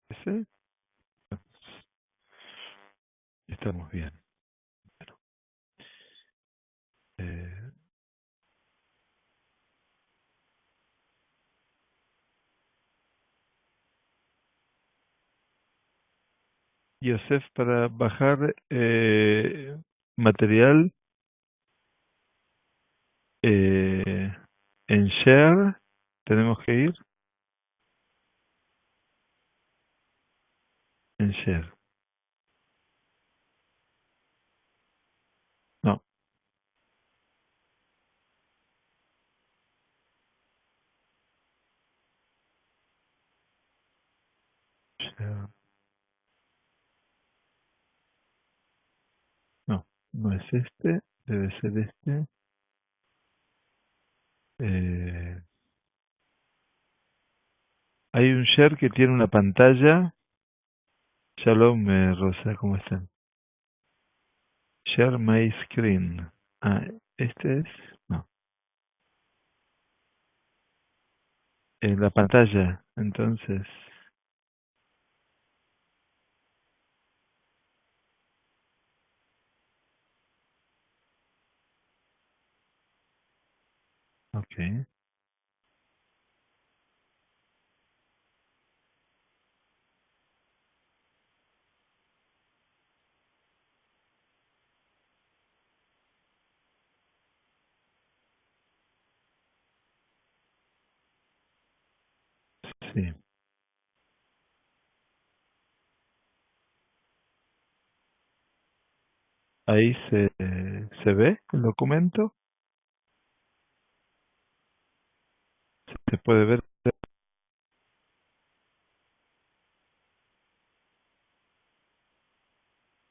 ¿Sí? Estamos bien. Bueno, eh, Yosef, para bajar material eh, en Share, tenemos que ir en Share. No, Share. No, no es este, debe ser este. Eh, Hay un Share que tiene una pantalla. Shalom, Rosa, ¿cómo están? Share my screen. Ah, este es. No, en la pantalla. Entonces, ok. Sí. Ahí se ve el documento. Se puede ver.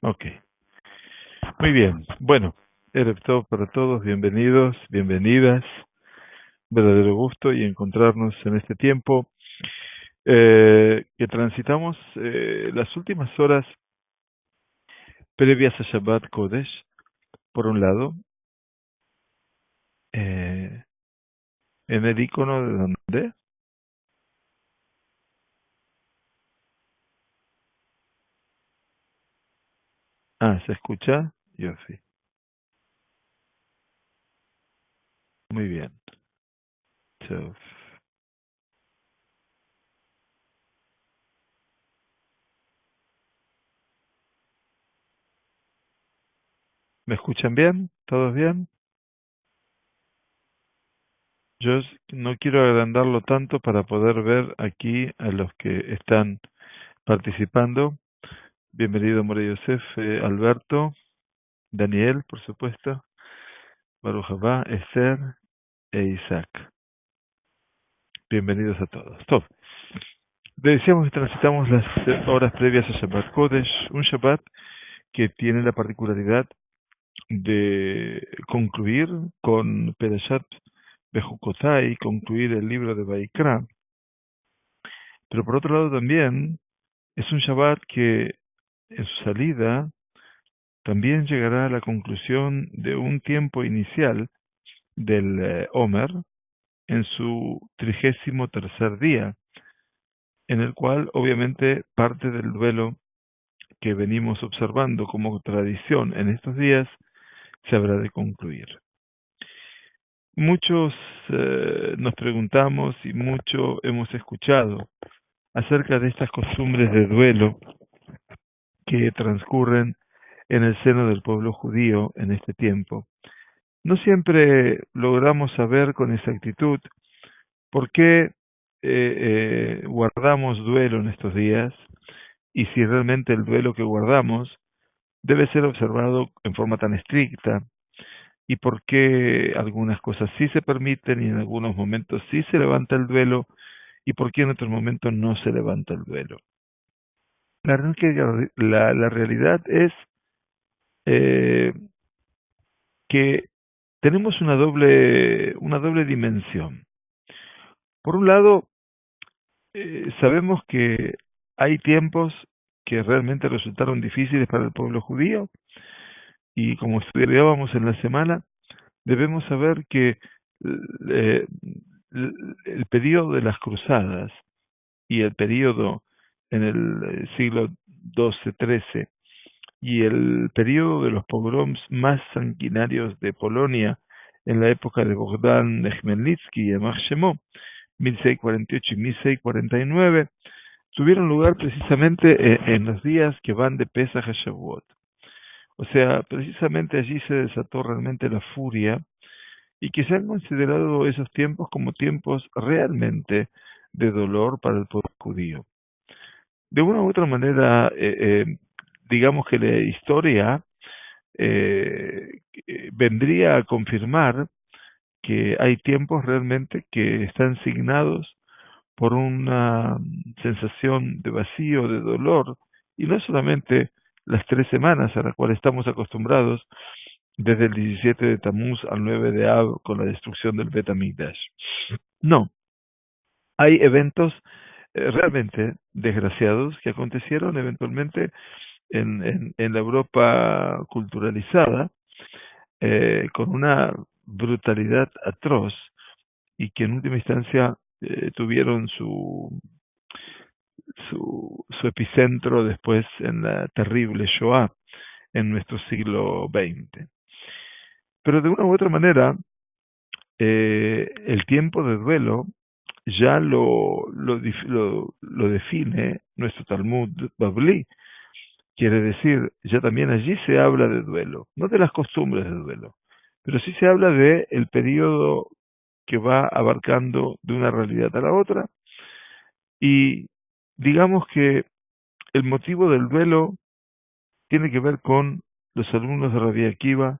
Ok. Muy bien. Bueno, Erev Tov para todos. Bienvenidos, bienvenidas. Verdadero gusto y encontrarnos en este tiempo que transitamos las últimas horas previas a Shabbat Kodesh. Por un lado, eh, en el icono de donde. Ah, ¿se escucha? Yo sí. Muy bien. So, ¿me escuchan bien? ¿Todos bien? Yo no quiero agrandarlo tanto para poder ver aquí a los que están participando. Bienvenido, More Yosef, Alberto, Daniel, por supuesto, Baruch Habá, Esther e Isaac. Bienvenidos a todos. Top. Decíamos que transitamos las horas previas a Shabbat Kodesh, un Shabbat que tiene la particularidad de concluir con Perashat Bejukotai, concluir el libro de Vaikra, pero por otro lado también es un Shabbat que en su salida también llegará a la conclusión de un tiempo inicial del Omer en su 33.er día, en el cual obviamente parte del duelo que venimos observando como tradición en estos días se habrá de concluir. Muchos nos preguntamos y mucho hemos escuchado acerca de estas costumbres de duelo que transcurren en el seno del pueblo judío en este tiempo. No siempre logramos saber con exactitud por qué guardamos duelo en estos días y si realmente el duelo que guardamos debe ser observado en forma tan estricta y por qué algunas cosas sí se permiten y en algunos momentos sí se levanta el duelo y por qué en otros momentos no se levanta el duelo. La, la realidad es eh, que tenemos una doble dimensión. Por un lado, sabemos que hay tiempos que realmente resultaron difíciles para el pueblo judío y como estudiábamos en la semana, debemos saber que eh, el periodo de las cruzadas y el periodo en el siglo XII-XIII, y el periodo de los pogroms más sanguinarios de Polonia en la época de Bogdan de Khmelnytsky y Ymar Shemó, 1648 y 1649, tuvieron lugar precisamente en los días que van de Pesach a Shavuot. O sea, precisamente allí se desató realmente la furia, y que se han considerado esos tiempos como tiempos realmente de dolor para el pueblo judío. De una u otra manera, digamos que la historia vendría a confirmar que hay tiempos realmente que están signados por una sensación de vacío, de dolor, y no solamente las 3 semanas a las cuales estamos acostumbrados desde el 17 de Tamuz al 9 de Av con la destrucción del Bet HaMikdash. No, hay eventos realmente desgraciados que acontecieron eventualmente en la Europa culturalizada, con una brutalidad atroz, y que en última instancia tuvieron su epicentro después en la terrible Shoah en nuestro siglo XX. Pero de una u otra manera, el tiempo de duelo ya lo define nuestro Talmud Bavli. Quiere decir, ya también allí se habla de duelo, no de las costumbres de duelo, pero sí se habla de el periodo que va abarcando de una realidad a la otra, y digamos que el motivo del duelo tiene que ver con los alumnos de Rabbi Akiva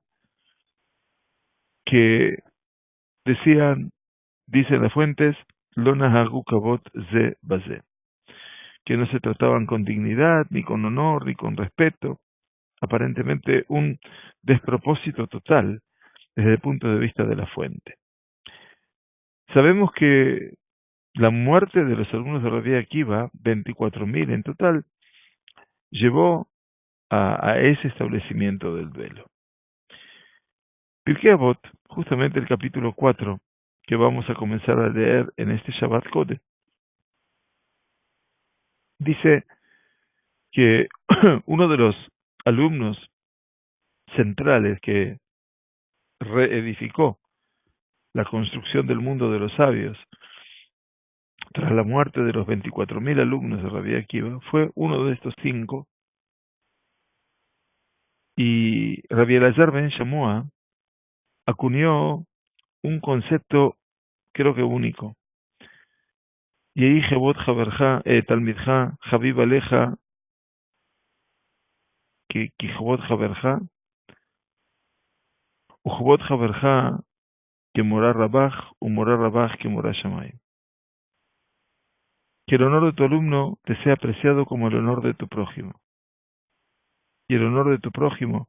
que decían, dicen las fuentes, Lona Hagu Kavot Ze Baze, que no se trataban con dignidad, ni con honor, ni con respeto, aparentemente un despropósito total desde el punto de vista de la fuente. Sabemos que la muerte de los alumnos de Rabbi Akiva, 24.000 en total, llevó a ese establecimiento del duelo. Pirkei Avot, justamente el capítulo 4, que vamos a comenzar a leer en este Shabbat Kodesh, dice que uno de los alumnos centrales que reedificó la construcción del mundo de los sabios tras la muerte de los 24.000 alumnos de Rabbi Akiva fue uno de estos 5, y Rabbi Elazar ben Shammua acuñó un concepto, creo que único. Yehi Jebot Haberja, Talmidja, Habib Aleja, que Jebot Haberja, Ujbot Haberja, que Morá Rabaj, Umorá Rabaj, que Morá Shamay. Que el honor de tu alumno te sea apreciado como el honor de tu prójimo, y el honor de tu prójimo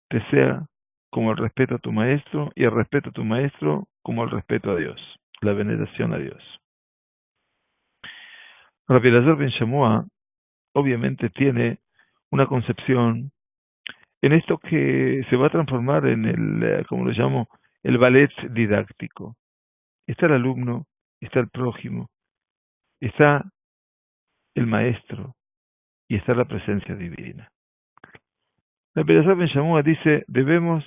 te sea como el respeto a tu maestro, y el respeto a tu maestro como el respeto a Dios, la veneración a Dios. Rabbi Elazar ben Shammua obviamente tiene una concepción en esto que se va a transformar en el, como lo llamo, el ballet didáctico. Está el alumno, está el prójimo, está el maestro y está la presencia divina. Rabbi Elazar ben Shammua dice, debemos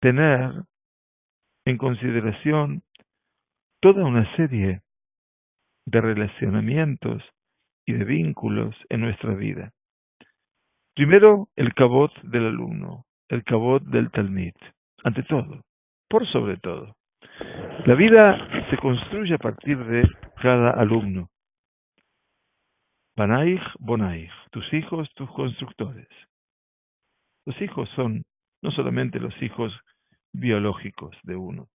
tener en consideración toda una serie de relacionamientos y de vínculos en nuestra vida. Primero, el kavod del alumno, el kavod del talmid, ante todo, por sobre todo. La vida se construye a partir de cada alumno. Banaich, bonaich, tus hijos, tus constructores. Los hijos son no solamente los hijos biológicos de uno,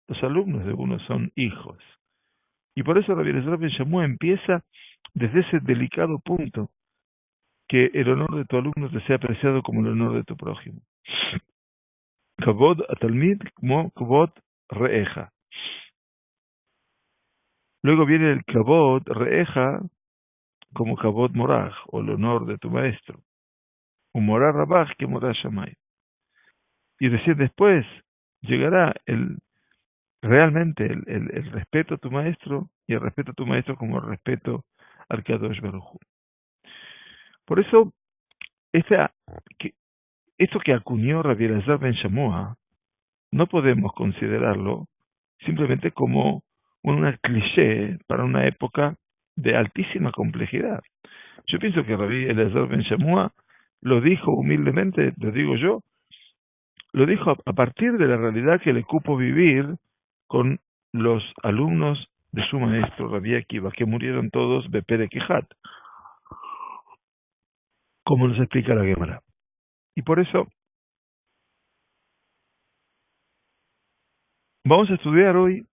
los alumnos de uno son hijos. Y por eso Rabbi Elazar ben Shammua empieza desde ese delicado punto, que el honor de tu alumno te sea apreciado como el honor de tu prójimo. Kavod atalmid como kavod reeja. Luego viene el kavod reeja como kavod moraj, o el honor de tu maestro. Un moraj rabaj que moraj shamay. Y recién después llegará realmente el respeto a tu maestro, y el respeto a tu maestro como el respeto al Kadosh Baruj Hu. Por eso, esta, que, esto que acuñó Rabbi Elazar ben Shammua, no podemos considerarlo simplemente como una cliché para una época de altísima complejidad. Yo pienso que Rabbi Elazar ben Shammua lo dijo humildemente, lo digo yo, lo dijo a partir de la realidad que le cupo vivir con los alumnos de su maestro Rabbi Akiva, que murieron todos Bepere Kijat, como nos explica la Gemara. Y por eso vamos a estudiar hoy,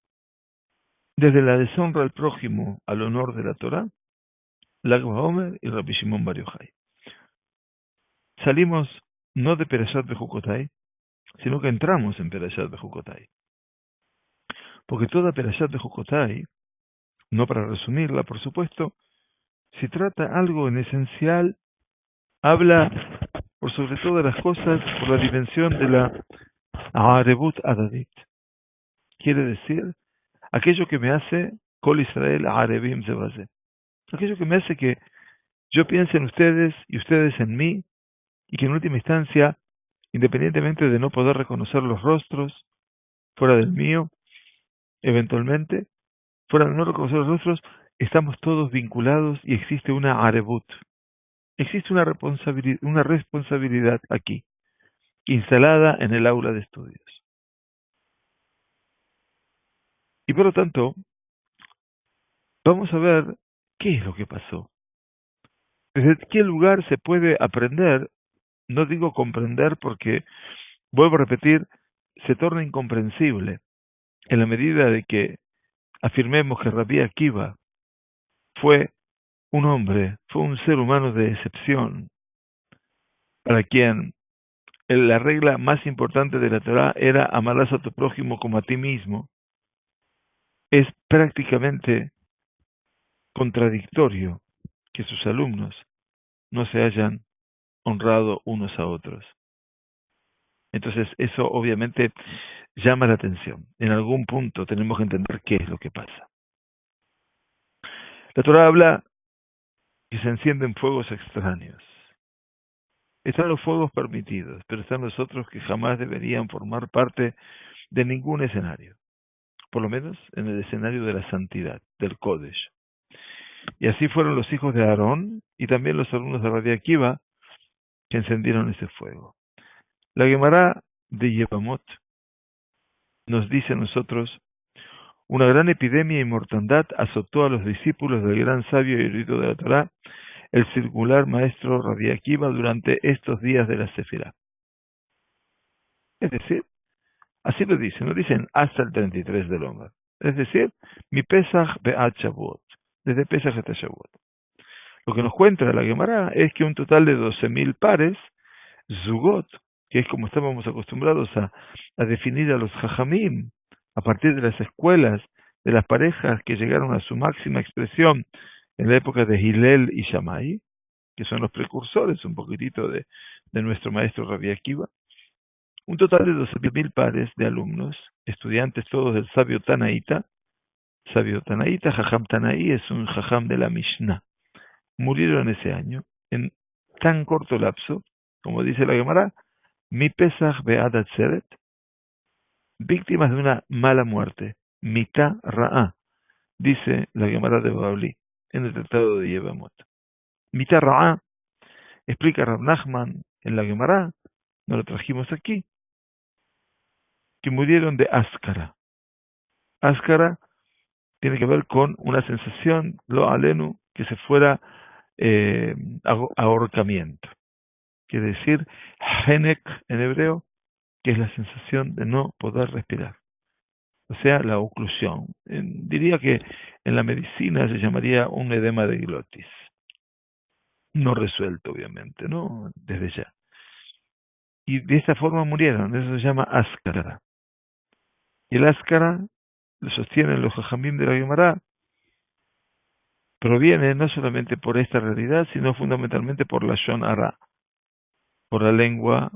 desde la deshonra al prójimo al honor de la Torá, Lag BaOmer y Rabbi Shimon Bar Yochai. Salimos no de Perashat Bejukotai, sino que entramos en Perashat Bejukotai. Porque toda Perashat Bejukotai, no para resumirla, por supuesto, si trata algo en esencial, habla por sobre todas las cosas por la dimensión de la Arebut Adadit. Quiere decir, aquello que me hace Kol Israel Arebim Zebazeh. Aquello que me hace que yo piense en ustedes y ustedes en mí, y que en última instancia, independientemente de no poder reconocer los rostros fuera del mío, eventualmente, fuera de no reconocer los rostros, estamos todos vinculados y existe una Arebut. Existe una responsabilidad aquí, instalada en el aula de estudios. Y por lo tanto, vamos a ver qué es lo que pasó. Desde qué lugar se puede aprender, no digo comprender porque, vuelvo a repetir, se torna incomprensible en la medida de que afirmemos que Rabbi Akiva fue un hombre, fue un ser humano de excepción, para quien la regla más importante de la Torah era amarás a tu prójimo como a ti mismo. Es prácticamente contradictorio que sus alumnos no se hayan honrado unos a otros. Entonces, eso obviamente llama la atención. En algún punto tenemos que entender qué es lo que pasa. La Torah habla que se encienden fuegos extraños. Están los fuegos permitidos, pero están los otros que jamás deberían formar parte de ningún escenario, por lo menos en el escenario de la santidad, del Kodesh. Y así fueron los hijos de Aarón y también los alumnos de Rabbi Akiva que encendieron ese fuego. La Gemara de Yevamot nos dice a nosotros: una gran epidemia y mortandad azotó a los discípulos del gran sabio y erudito de la Torá, el circular maestro Rabbi Akiva, durante estos días de la Sefirá. Es decir, así lo dicen, no dicen hasta el 33 del Omer. Es decir, mi Pesach be'at Shavuot, desde Pesach hasta Shavuot. Lo que nos cuenta la Gemara es que un total de 12.000 pares, Zugot, que es como estábamos acostumbrados a definir a los Jajamim, a partir de las escuelas de las parejas que llegaron a su máxima expresión en la época de Hillel y Shammai, que son los precursores un poquitito de nuestro maestro Rabbi Akiva, un total de 12.000 pares de alumnos, estudiantes todos del sabio Tanaíta. Sabio Tanaíta, Jajam Tanaí, es un Jajam de la Mishnah. Murieron ese año, en tan corto lapso, como dice la Gemara, mi Pesach be'ad Atzeret, víctimas de una mala muerte, mitá ra'a, dice la Gemara de Babli, en el tratado de Yevamot. Mitá ra'a, explica Rav Nachman en la Gemara, no lo trajimos aquí, que murieron de áscara. Áscara tiene que ver con una sensación, lo alenu, que se fuera ahorcamiento. Quiere decir, henek en hebreo, que es la sensación de no poder respirar. O sea, la oclusión. Diría que en la medicina se llamaría un edema de glotis. No resuelto, obviamente, ¿no? Desde ya. Y de esta forma murieron. Eso se llama áscara. Y el áscara, lo sostienen los jajamim de la Gemara, proviene no solamente por esta realidad, sino fundamentalmente por la Shon Hara, por la lengua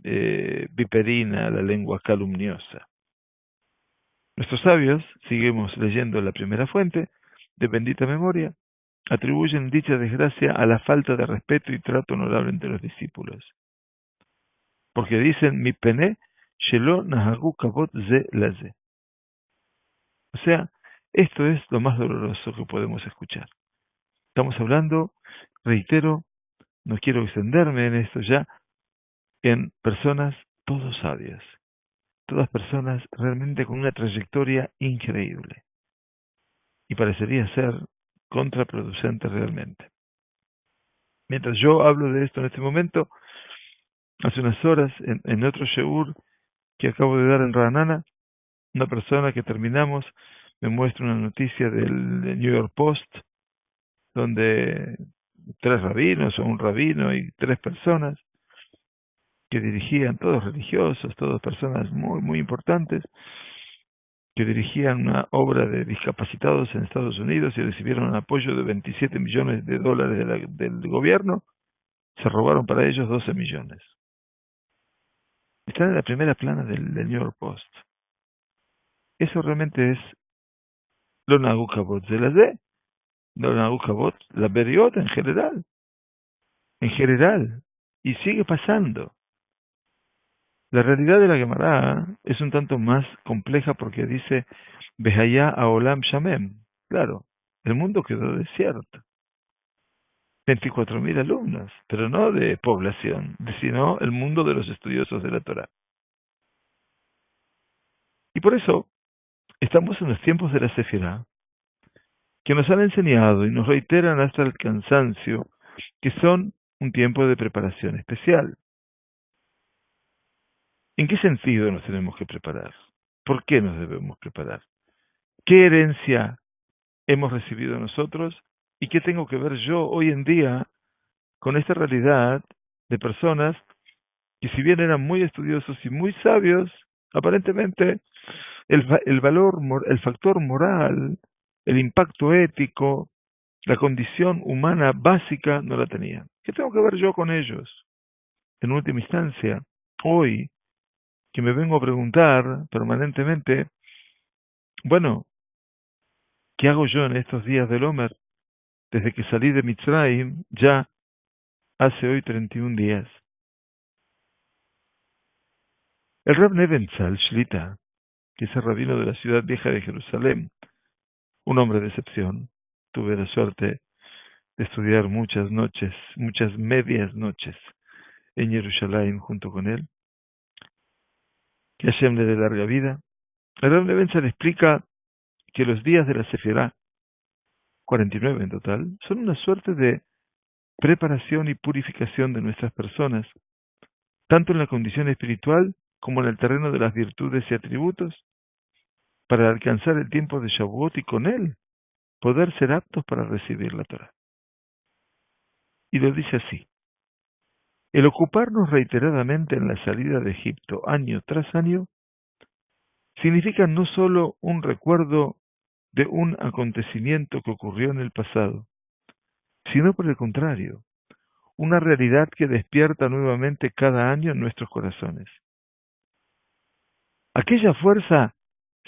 viperina, la lengua calumniosa. Nuestros sabios, seguimos leyendo la primera fuente, de bendita memoria, atribuyen dicha desgracia a la falta de respeto y trato honorable entre los discípulos. Porque dicen, mi pene, shelo nahagu kabot ze laze. O sea, esto es lo más doloroso que podemos escuchar. Estamos hablando, reitero, no quiero extenderme en esto ya, en personas todos sabias, todas personas realmente con una trayectoria increíble. Y parecería ser contraproducente realmente. Mientras yo hablo de esto en este momento, hace unas horas, en otro sheur que acabo de dar en Ranana, una persona que terminamos me muestra una noticia del New York Post, donde 3 rabinos o un rabino y 3 personas que dirigían, todos religiosos, todas personas muy, muy importantes, que dirigían una obra de discapacitados en Estados Unidos y recibieron un apoyo de 27 millones de dólares del gobierno, se robaron para ellos 12 millones. Están en la primera plana del New York Post. Eso realmente es lo Nagukabot de la D, lo Nagukabot, la Beriot en general, y sigue pasando. La realidad de la Gemara es un tanto más compleja porque dice Behaya Aolam Shamem. Claro, el mundo quedó desierto. 24.000 alumnos, pero no de población, sino el mundo de los estudiosos de la Torah. Y por eso estamos en los tiempos de la Sefirá, que nos han enseñado y nos reiteran hasta el cansancio que son un tiempo de preparación especial. ¿En qué sentido nos tenemos que preparar? ¿Por qué nos debemos preparar? ¿Qué herencia hemos recibido nosotros? ¿Y qué tengo que ver yo hoy en día con esta realidad de personas que si bien eran muy estudiosos y muy sabios, aparentemente el factor moral, el impacto ético, la condición humana básica no la tenían? ¿Qué tengo que ver yo con ellos? En última instancia, hoy, que me vengo a preguntar permanentemente, bueno, ¿qué hago yo en estos días del Omer? Desde que salí de Mitzrayim, ya hace hoy 31 días. El Rab Nebenzahl Shlita, que es el rabino de la ciudad vieja de Jerusalén, un hombre de excepción, tuve la suerte de estudiar muchas noches, muchas medias noches en Jerusalén junto con él, que Hashem le dé larga vida. El Rab Nebenzahl explica que los días de la Sefirá, 49 en total, son una suerte de preparación y purificación de nuestras personas, tanto en la condición espiritual como en el terreno de las virtudes y atributos, para alcanzar el tiempo de Shavuot y con él poder ser aptos para recibir la Torah. Y lo dice así: el ocuparnos reiteradamente en la salida de Egipto año tras año significa no solo un recuerdo de un acontecimiento que ocurrió en el pasado, sino por el contrario, una realidad que despierta nuevamente cada año en nuestros corazones. Aquella fuerza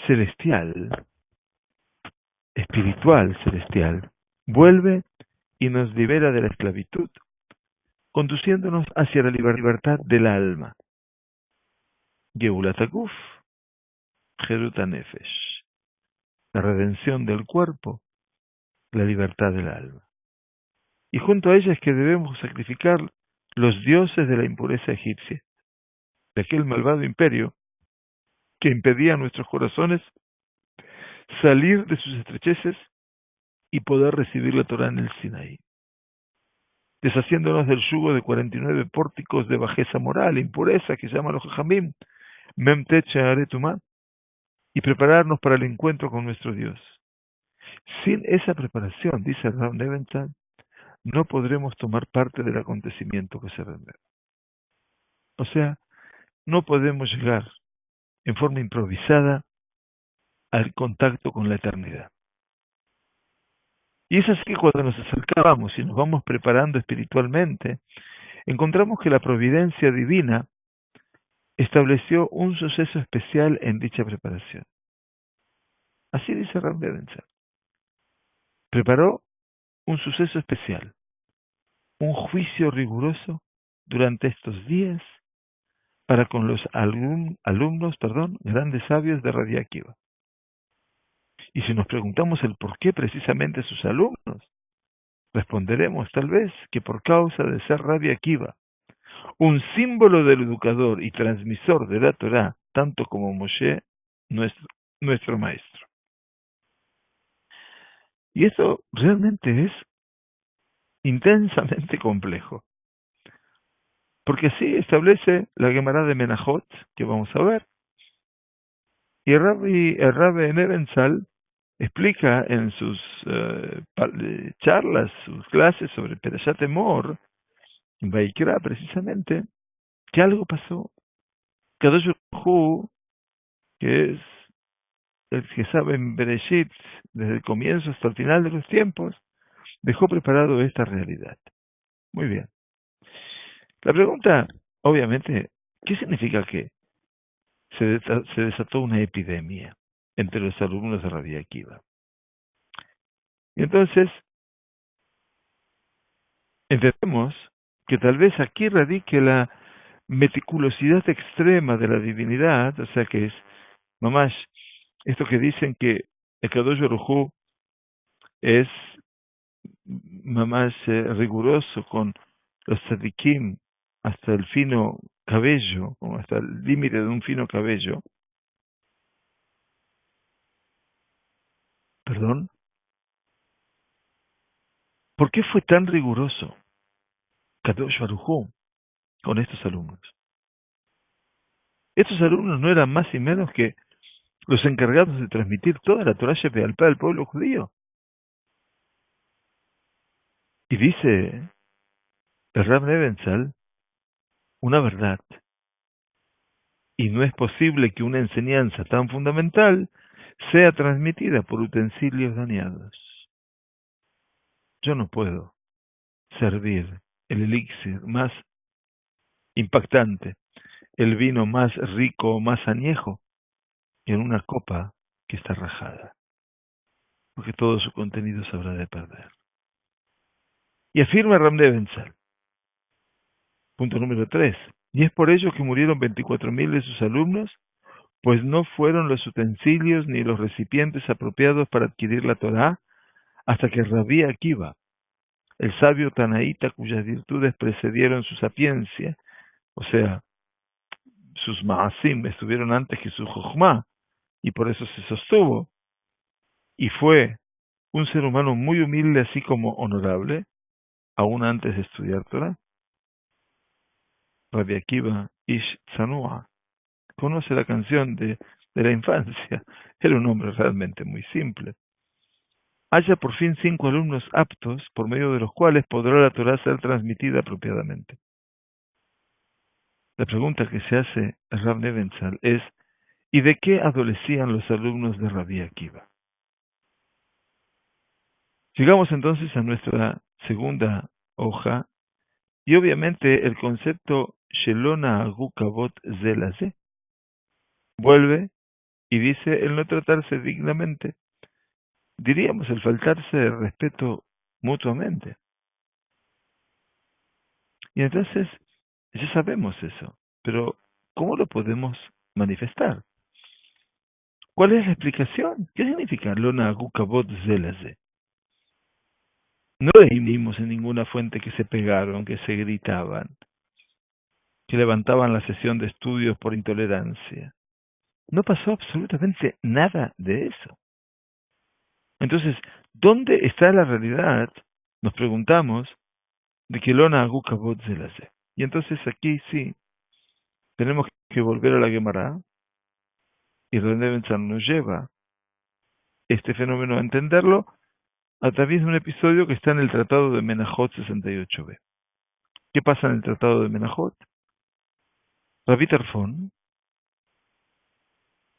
celestial, espiritual celestial, vuelve y nos libera de la esclavitud, conduciéndonos hacia la libertad del alma. Geulat Aguf, Gerut HaNefesh, la redención del cuerpo, la libertad del alma. Y junto a ella es que debemos sacrificar los dioses de la impureza egipcia, de aquel malvado imperio que impedía a nuestros corazones salir de sus estrecheces y poder recibir la Torah en el Sinaí, deshaciéndonos del yugo de 49 pórticos de bajeza moral, impureza, que llaman los Jajamim, Memtet She'aretumá, y prepararnos para el encuentro con nuestro Dios. Sin esa preparación, dice Rav Nebenzahl, no podremos tomar parte del acontecimiento que se vendrá. O sea, no podemos llegar en forma improvisada al contacto con la eternidad. Y es así que cuando nos acercamos y nos vamos preparando espiritualmente, encontramos que la providencia divina estableció un suceso especial en dicha preparación. Así dice Rav Nebenzahl. Preparó un suceso especial, un juicio riguroso durante estos días para con los alumnos, grandes sabios de Rabbi Akiva. Y si nos preguntamos el por qué precisamente sus alumnos, responderemos tal vez que por causa de ser Rabbi Akiva, un símbolo del educador y transmisor de la Torá, tanto como Moshe, nuestro maestro. Y esto realmente es intensamente complejo, porque así establece la Gemara de Menachot, que vamos a ver, y el Rabbi Nebenzahl explica en sus charlas, sus clases sobre Perashat Emor, en Vaikra precisamente, que algo pasó. Kadosh Baruj Hu, que es el que sabe en Bereshit desde el comienzo hasta el final de los tiempos, dejó preparado esta realidad. Muy bien. La pregunta, obviamente, ¿qué significa que se desató una epidemia entre los alumnos de Rabbi Akiva? Y entonces, entendemos que tal vez aquí radique la meticulosidad extrema de la divinidad, o sea que es, mamás, esto que dicen que el Kadosh Baruj Hu es más riguroso con los tzadikim hasta el fino cabello, o hasta el límite de un fino cabello. Perdón. ¿Por qué fue tan riguroso Kadosh Baruj Hu con estos alumnos? Estos alumnos no eran más y menos que los encargados de transmitir toda la Torah Shebe'al Peh al pueblo judío. Y dice el Rab Nebenzahl una verdad. Y no es posible que una enseñanza tan fundamental sea transmitida por utensilios dañados. Yo no puedo servir el elixir más impactante, el vino más rico o más añejo, en una copa que está rajada, porque todo su contenido se habrá de perder. Y afirma Rab Nebenzahl, punto número 3, y es por ello que murieron 24.000 de sus alumnos, pues no fueron los utensilios ni los recipientes apropiados para adquirir la Torá, hasta que Rabbi Akiva, el sabio tanaíta cuyas virtudes precedieron su sapiencia, o sea, sus ma'asim estuvieron antes que su jochma, y por eso se sostuvo, y fue un ser humano muy humilde así como honorable, aún antes de estudiar Torah. Rabbi Akiva Ish Tzanua conoce la canción de la infancia, era un hombre realmente muy simple. Haya por fin 5 alumnos aptos, por medio de los cuales podrá la Torah ser transmitida apropiadamente. La pregunta que se hace a Rab Nebenzahl es, ¿y de qué adolecían los alumnos de Rabbi Akiva? Llegamos entonces a nuestra segunda hoja, y obviamente el concepto Shelona Agu Kavod Zelazé vuelve y dice el no tratarse dignamente, diríamos el faltarse de respeto mutuamente. Y entonces ya sabemos eso, pero ¿cómo lo podemos manifestar? ¿Cuál es la explicación? ¿Qué significa Lona Agu Kavod Zelazé? No leímos en ninguna fuente que se pegaron, que se gritaban, que levantaban la sesión de estudios por intolerancia. No pasó absolutamente nada de eso. Entonces, ¿dónde está la realidad? Nos preguntamos de que Lona Agu Kavod Zelazé. Y entonces aquí sí, tenemos que volver a la Gemara, y René Benzán nos lleva este fenómeno a entenderlo a través de un episodio que está en el Tratado de Menachot 68b. ¿Qué pasa en el Tratado de Menachot? Rabbi Tarfon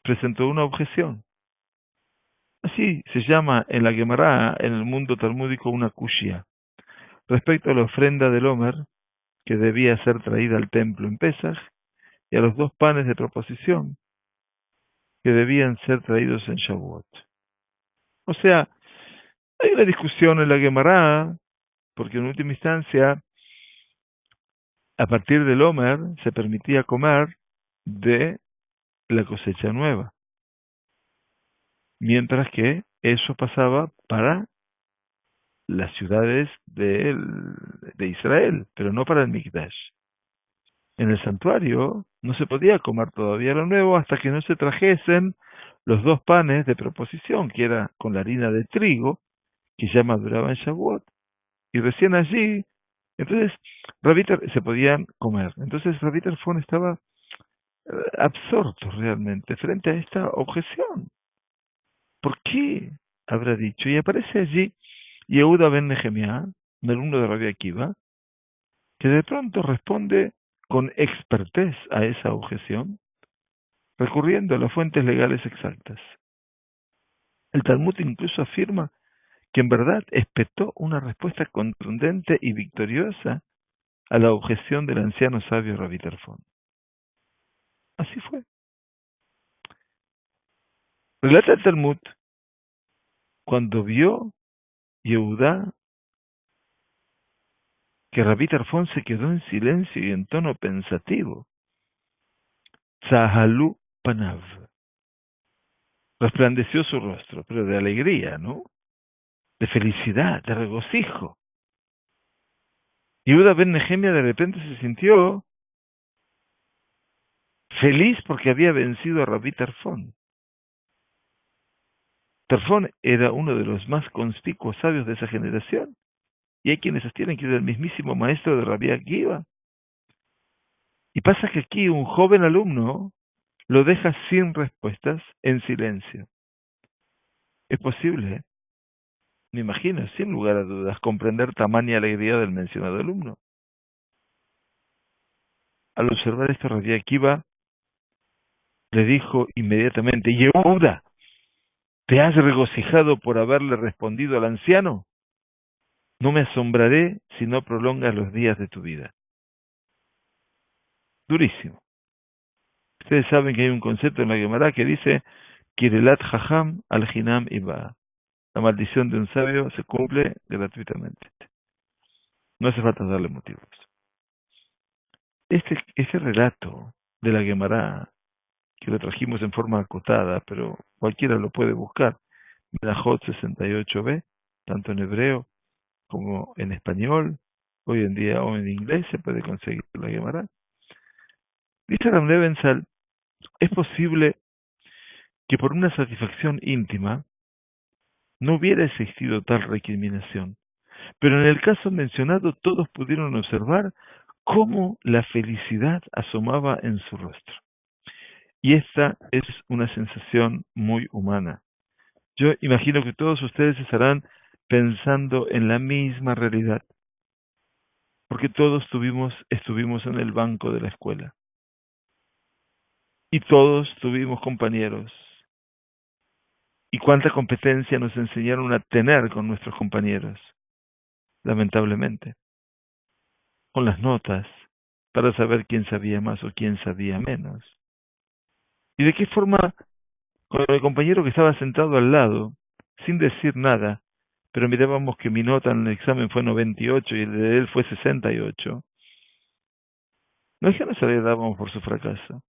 presentó una objeción. Así se llama en la Gemara, en el mundo talmúdico, una kushia, respecto a la ofrenda del Omer, que debía ser traída al templo en Pesach, y a los 2 panes de proposición, que debían ser traídos en Shavuot. O sea, Hay una discusión en la Gemara, porque en última instancia, a partir del Omer, se permitía comer de la cosecha nueva, mientras que eso pasaba para las ciudades de Israel, pero no para el Mikdash. En el santuario no se podía comer todavía lo nuevo hasta que no se trajesen los dos panes de proposición, que era con la harina de trigo, que ya maduraba en Shavuot, y recién allí, entonces, se podían comer. Entonces Rabbi Tarfón estaba absorto realmente frente a esta objeción. ¿Por qué habrá dicho? Y aparece allí Yehuda ben Nehemiah, un alumno de Rabbi Akiva, que de pronto responde con expertez a esa objeción, recurriendo a las fuentes legales exactas. El Talmud incluso afirma que en verdad espetó una respuesta contundente y victoriosa a la objeción del anciano sabio Rabbi Tarfón. Así fue. Relata el Talmud, cuando vio Yehudá que Rabbi Tarfón se quedó en silencio y en tono pensativo. Tzahalú panav. Resplandeció su rostro, pero de alegría, ¿no? De felicidad, de regocijo. Yehuda ben Nehemia de repente se sintió feliz porque había vencido a Rabbi Tarfón. Tarfón era uno de los más conspicuos sabios de esa generación, y hay quienes sostienen que era el mismísimo maestro de Rabbi Akiva. Y pasa que aquí un joven alumno lo deja sin respuestas, en silencio. Es posible, me imagino, sin lugar a dudas, comprender tamaña alegría del mencionado alumno. Al observar esto, Rabbi Akiva le dijo inmediatamente: Yehuda, ¿te has regocijado por haberle respondido al anciano? No me asombraré si no prolongas los días de tu vida. Durísimo. Ustedes saben que hay un concepto en la Gemara que dice Kirelat Jajam al Jinam Iba. La maldición de un sabio se cumple gratuitamente. No hace falta darle motivos. Este relato de la Gemara, que lo trajimos en forma acotada, pero cualquiera lo puede buscar, Melajot 68b, tanto en hebreo como en español, hoy en día o en inglés se puede conseguir la Gemara. Dice Rav Nebenzahl, es posible que por una satisfacción íntima no hubiera existido tal recriminación, pero en el caso mencionado todos pudieron observar cómo la felicidad asomaba en su rostro. Y esta es una sensación muy humana. Yo imagino que todos ustedes estarán pensando en la misma realidad, porque todos estuvimos en el banco de la escuela. Y todos tuvimos compañeros. Y cuánta competencia nos enseñaron a tener con nuestros compañeros, lamentablemente. Con las notas, para saber quién sabía más o quién sabía menos. Y de qué forma, con el compañero que estaba sentado al lado, sin decir nada, pero mirábamos que mi nota en el examen fue 98 y el de él fue 68. No es que nos alegráramos por su fracaso,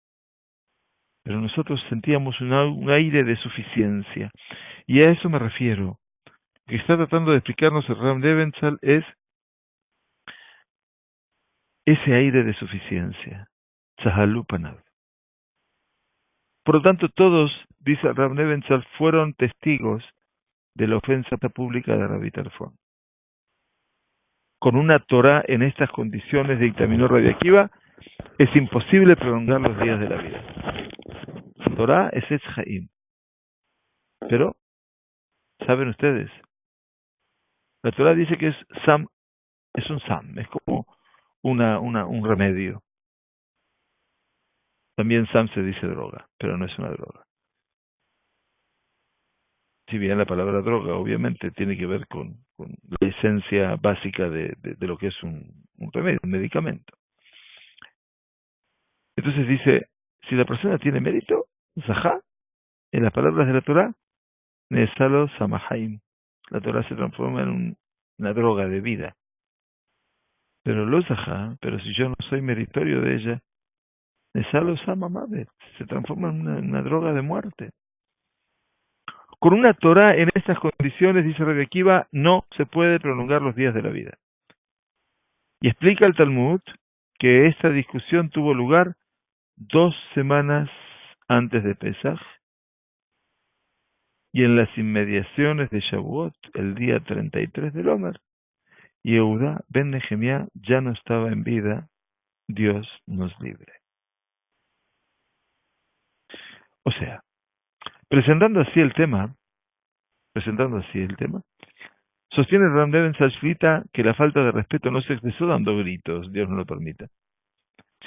pero nosotros sentíamos un aire de suficiencia. Y a eso me refiero. Lo que está tratando de explicarnos el Rav Nebenzahl es ese aire de suficiencia. Tzahalú panav. Por lo tanto, todos, dice el Rav Nebenzahl, fueron testigos de la ofensa pública de Rabbi Tarfón. Con una Torah en estas condiciones, dictaminó Rabbi Akiva, es imposible prolongar los días de la vida. La Torah es Etz Haim. Pero, ¿saben ustedes? La Torah dice que es un Sam, es como un remedio. También Sam se dice droga, pero no es una droga. Si bien la palabra droga obviamente tiene que ver con la esencia básica de lo que es un remedio, un medicamento. Entonces dice, si la persona tiene mérito, Zahá, en las palabras de la Torah, Nesalo Samahaim, la Torah se transforma en una droga de vida. Pero lo zahá, pero si yo no soy meritorio de ella, Nesalo Sama Mavet, se transforma en una droga de muerte. Con una Torah en estas condiciones, dice Rabbi Akiva, no se puede prolongar los días de la vida. Y explica el Talmud que esta discusión tuvo lugar 2 semanas antes de Pesaj y en las inmediaciones de Shavuot, el día 33 del Omer. Yehuda ben Nehemiah ya no estaba en vida, Dios nos libre. O sea, presentando así el tema, sostiene Ram Leven Salshvita que la falta de respeto no se expresó dando gritos, Dios no lo permita,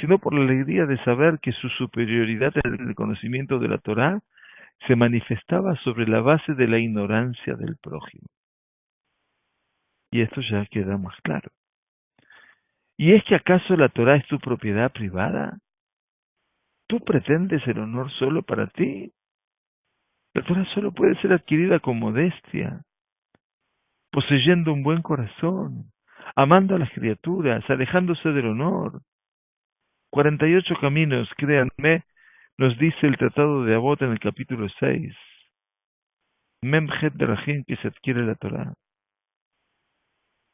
sino por la alegría de saber que su superioridad en el conocimiento de la Torá se manifestaba sobre la base de la ignorancia del prójimo. Y esto ya queda más claro. ¿Y es que acaso la Torá es tu propiedad privada? ¿Tú pretendes el honor solo para ti? La Torá solo puede ser adquirida con modestia, poseyendo un buen corazón, amando a las criaturas, alejándose del honor. 48 caminos, créanme, nos dice el Tratado de Avot en el capítulo 6. Memjet Drahim, que se adquiere la Torá.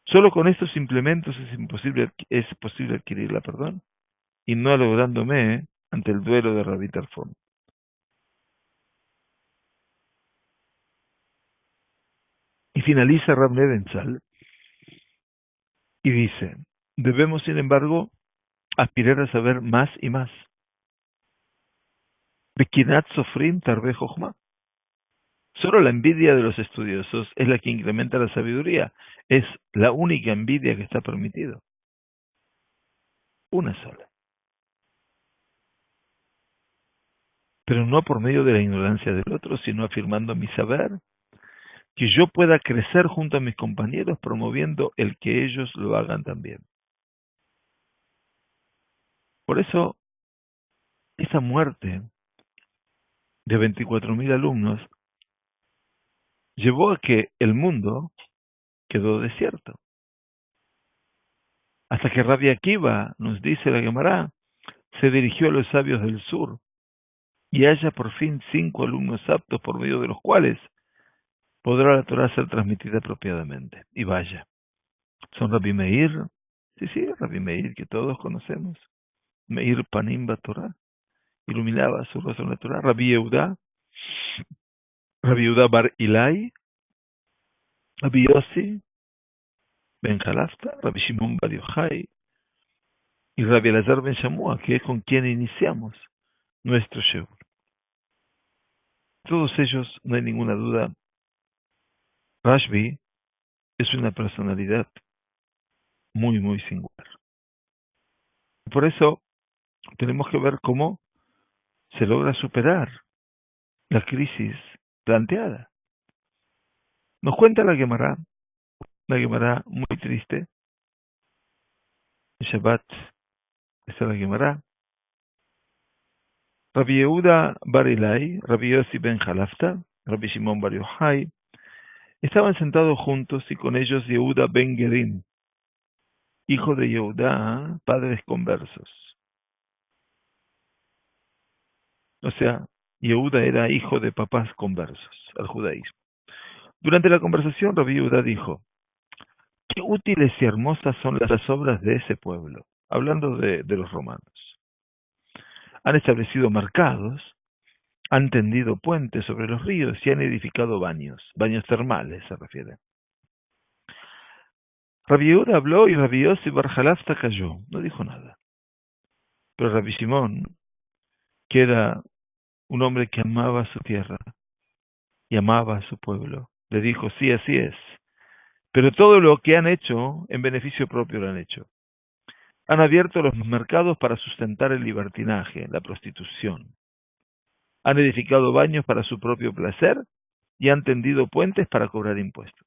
Solo con estos implementos es posible adquirirla, perdón, y no lográndome ante el duelo de Rabbi Tarfon. Y finaliza Rab Nevenzal y dice, debemos, sin embargo, aspirar a saber más y más. Bekinat Sofrim Tarbe Jochma. Solo la envidia de los estudiosos es la que incrementa la sabiduría. Es la única envidia que está permitido. Una sola. Pero no por medio de la ignorancia del otro, sino afirmando mi saber, que yo pueda crecer junto a mis compañeros promoviendo el que ellos lo hagan también. Por eso, esa muerte de 24.000 alumnos llevó a que el mundo quedó desierto. Hasta que Rabbi Akiva, nos dice la Gemara, se dirigió a los sabios del sur y haya por fin 5 alumnos aptos por medio de los cuales podrá la Torah ser transmitida apropiadamente. Y vaya, son Rabbi Meir, sí, Rabbi Meir que todos conocemos, Meir Panim Torah, iluminaba su rostro en la Torah, Rabbi Yehuda Bar Ilai, Rabbi Yossi Ben Jalafta, Rabbi Shimon Bar Yochai y Rabbi Elazar Ben Shamua, que es con quien iniciamos nuestro Sheur. Todos ellos, no hay ninguna duda, Rashbi es una personalidad muy, muy singular. Por eso tenemos que ver cómo se logra superar la crisis planteada. Nos cuenta la Gemara muy triste, el Shabbat, está la Gemara. Rabbi Yehuda Bar Ilai, Rabbi Yossi Ben Jalafta, Rabbi Shimon Bar Yochai, estaban sentados juntos y con ellos Yehuda Ben Gerim, hijo de Yehuda, padres conversos. O sea, Yehuda era hijo de papás conversos al judaísmo. Durante la conversación, Rabbi Yehuda dijo, qué útiles y hermosas son las obras de ese pueblo, hablando de los romanos. Han establecido mercados, han tendido puentes sobre los ríos y han edificado baños termales se refiere. Rabbi Yehuda habló y Rabbi Yossi Bar Jalafta cayó, no dijo nada. Pero Rabbi Shimon, que era un hombre que amaba su tierra y amaba a su pueblo, le dijo, sí, así es. Pero todo lo que han hecho, en beneficio propio lo han hecho. Han abierto los mercados para sustentar el libertinaje, la prostitución. Han edificado baños para su propio placer y han tendido puentes para cobrar impuestos.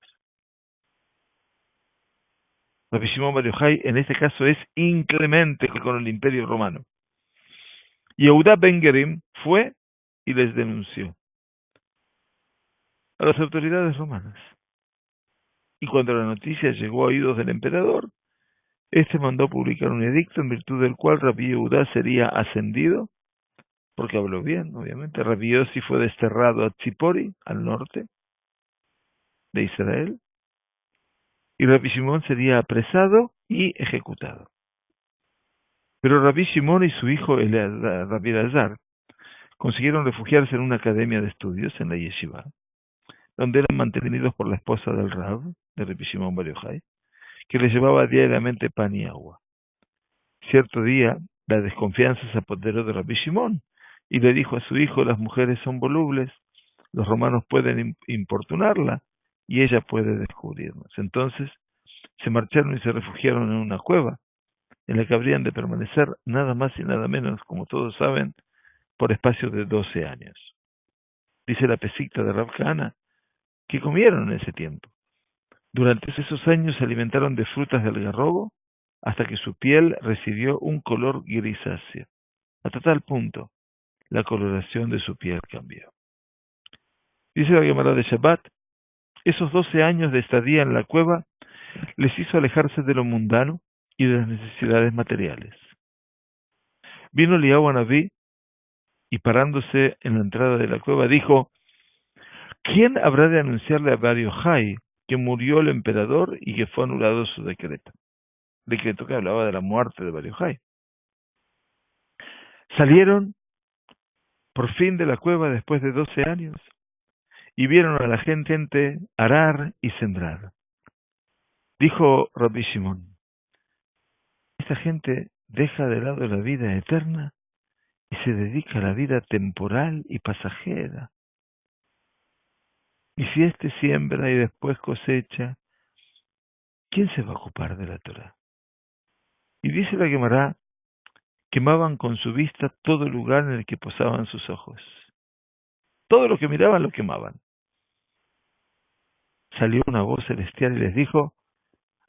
Rabbi Shimon Bar Yochai en este caso es inclemente con el imperio romano. Yehuda Ben Gerim fue y les denunció a las autoridades romanas. Y cuando la noticia llegó a oídos del emperador, este mandó publicar un edicto en virtud del cual Rabbi Yehudá sería ascendido, porque habló bien, obviamente. Rabbi Yossi fue desterrado a Tzipori, al norte de Israel, y Rabbi Shimon sería apresado y ejecutado. Pero Rabbi Shimon y su hijo Rabbi Elazar consiguieron refugiarse en una academia de estudios en la yeshiva, donde eran mantenidos por la esposa del Rab, de Rabbi Shimon Bar Yochai, que les llevaba diariamente pan y agua. Cierto día, la desconfianza se apoderó de Rabbi Shimon y le dijo a su hijo: las mujeres son volubles, los romanos pueden importunarla y ella puede descubrirnos. Entonces se marcharon y se refugiaron en una cueva, en la que habrían de permanecer nada más y nada menos, como todos saben, por espacio de 12 años. Dice la Pesicta de Rav Kahana que comieron en ese tiempo. Durante esos años se alimentaron de frutas del algarrobo hasta que su piel recibió un color grisáceo. Hasta tal punto, la coloración de su piel cambió. Dice la Gemara de Shabbat, esos 12 años de estadía en la cueva les hizo alejarse de lo mundano y de las necesidades materiales. Vino Eliyahu Anabí y parándose en la entrada de la cueva dijo: ¿quién habrá de anunciarle a Bar Yochai que murió el emperador y que fue anulado su decreto? Decreto que hablaba de la muerte de Bar Yochai. Salieron por fin de la cueva después de 12 años y vieron a la gente arar y sembrar. Dijo Rabbi Shimon: esta gente deja de lado la vida eterna y se dedica a la vida temporal y pasajera. Y si éste siembra y después cosecha, ¿quién se va a ocupar de la Torá? Y dice la Gemara, quemaban con su vista todo lugar en el que posaban sus ojos. Todo lo que miraban lo quemaban. Salió una voz celestial y les dijo: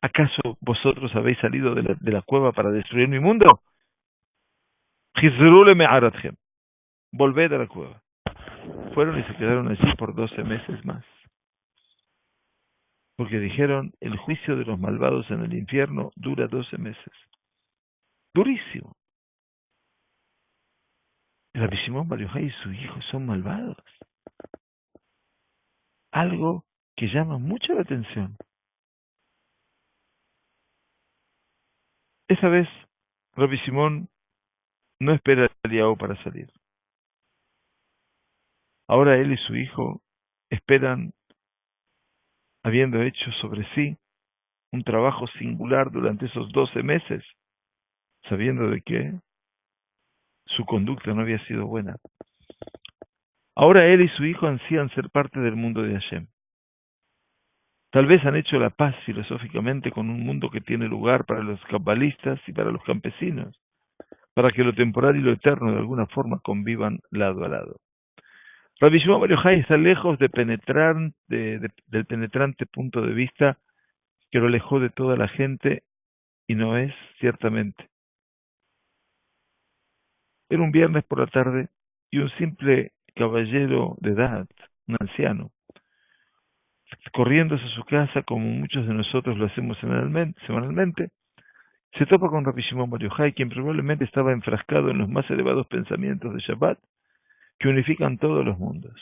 ¿acaso vosotros habéis salido de la cueva para destruir mi mundo? Chizru leme'aratchem. Volved a la cueva. Fueron y se quedaron allí por 12 meses más. Porque dijeron: el juicio de los malvados en el infierno dura 12 meses. Durísimo. Rabbi Shimon Bar Yochai y su hijo son malvados. Algo que llama mucho la atención. Esa vez, Rabbi Shimon no espera a Eliyahu para salir. Ahora él y su hijo esperan, habiendo hecho sobre sí un trabajo singular durante esos 12 meses, sabiendo de que su conducta no había sido buena. Ahora él y su hijo ansían ser parte del mundo de Hashem. Tal vez han hecho la paz filosóficamente con un mundo que tiene lugar para los cabalistas y para los campesinos, para que lo temporal y lo eterno de alguna forma convivan lado a lado. Rabbi Shimon Bar Yochai está lejos de del penetrante punto de vista que lo alejó de toda la gente, y no es, ciertamente. Era un viernes por la tarde y un simple caballero de edad, un anciano, corriendo hacia su casa como muchos de nosotros lo hacemos semanalmente, se topa con Rabbi Shimon Bar Yochai, quien probablemente estaba enfrascado en los más elevados pensamientos de Shabbat que unifican todos los mundos.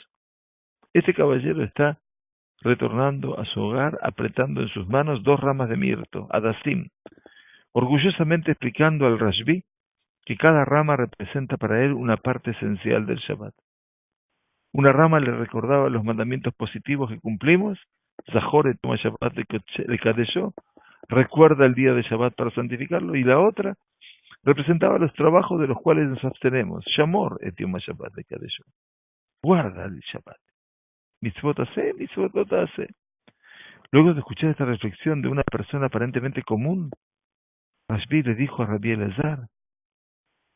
Este caballero está retornando a su hogar apretando en sus manos 2 ramas de mirto, hadasim, orgullosamente explicando al Rashbi que cada rama representa para él una parte esencial del Shabbat. Una rama le recordaba los mandamientos positivos que cumplimos, Zahor et Yom Shabbat le Kadeshó, recuerda el día de Shabbat para santificarlo, y la otra representaba los trabajos de los cuales nos abstenemos, Shamor et Yom Shabbat le Kadeshó, guarda el Shabbat, mitzvot hace, mitzvot no hace. Luego de escuchar esta reflexión de una persona aparentemente común, Rashbi le dijo a Rabbi Elazar,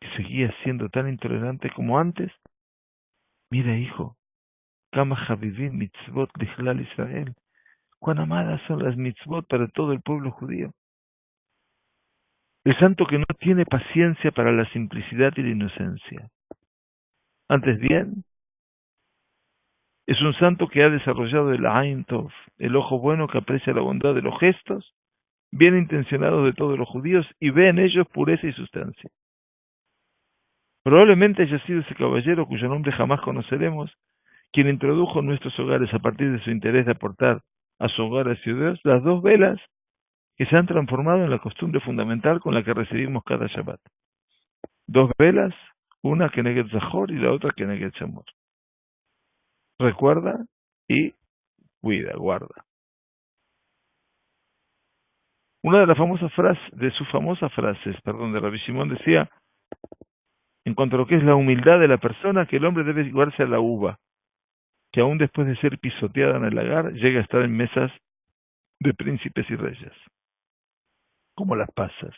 que seguía siendo tan intolerante como antes: mira, hijo, Kama Habibim mitzvot lichlal Israel, cuán amadas son las mitzvot para todo el pueblo judío. El santo que no tiene paciencia para la simplicidad y la inocencia. Antes bien, Es un santo que ha desarrollado el Ain Tov, el ojo bueno que aprecia la bondad de los gestos, bien intencionados de todos los judíos y ve en ellos pureza y sustancia. Probablemente haya sido ese caballero cuyo nombre jamás conoceremos, quien introdujo en nuestros hogares a partir de su interés de aportar a su hogar a ciudades las dos velas que se han transformado en la costumbre fundamental con la que recibimos cada Shabbat. Dos velas, una Keneged Zahor y la otra Keneged Shamor. Recuerda y cuida, guarda. Una de las famosas frases, de Rabbi Shimon decía, en cuanto a lo que es la humildad de la persona, que el hombre debe igualarse a la uva, que aún después de ser pisoteada en el lagar, llega a estar en mesas de príncipes y reyes, como las pasas.